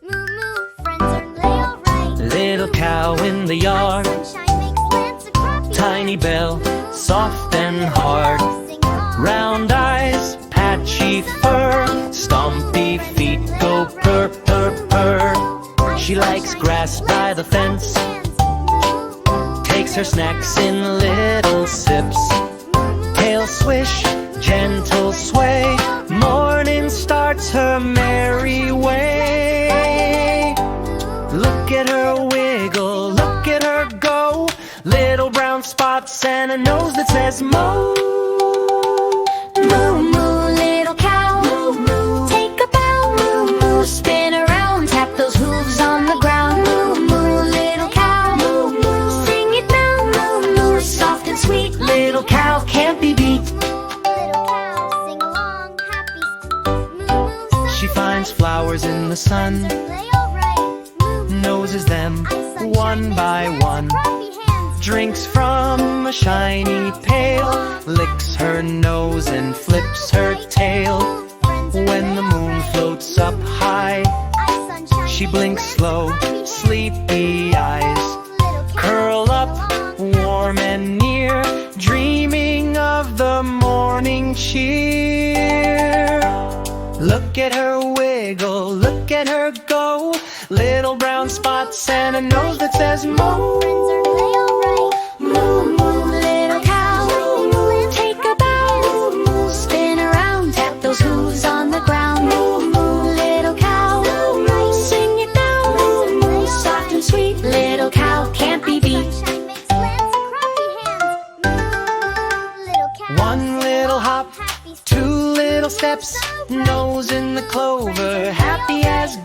Moo moo, friends are they alright? Little cow in the yard, Sunshine makes plants a crappy. tiny bell, soft and hard. Sing along. Round eyes, patchy fur, stompy feet go purr, purr, purr. She likes grass by the fence, takes her snacks in little sips. Tail swish, gentle sway, morning starts her merry way. Look at her wiggle, look at her go, little brown spots and a nose that says moo. Moo moo, little cow. Moo moo, take a bow. Moo moo, spin around, tap those hooves on the ground. Moo moo, little cow. Moo moo, sing it now. Moo moo, soft and sweet. Little cow can't be beat. Little cow, sing along, happy. Moo moo, sun. She finds flowers in the sun, They alright. Moo moo, noses them one by one. crappy hands. Drinks from a shiny pail, licks her nose and flips her tail. Friends are When the moon floats up high, ice sunshine. she blinks slow, sleepy eyes. Little cow, Curl up, warm and near, dreaming of the morning cheer. Look at her wiggle, look at her go, little brown spots and a nose that says moo. friends are they alright? Moo moo, little cow. Moo moo, take a bow. Moo moo, spin around, tap those hooves on the ground. Moo moo, little cow. Moo moo, sing it down. Moo moo, soft and sweet. Little cow can't be beat. Sunshine makes plants a crappy hands. Moo, little cow. One little hop, Happy two little steps, nose in the clover, happy as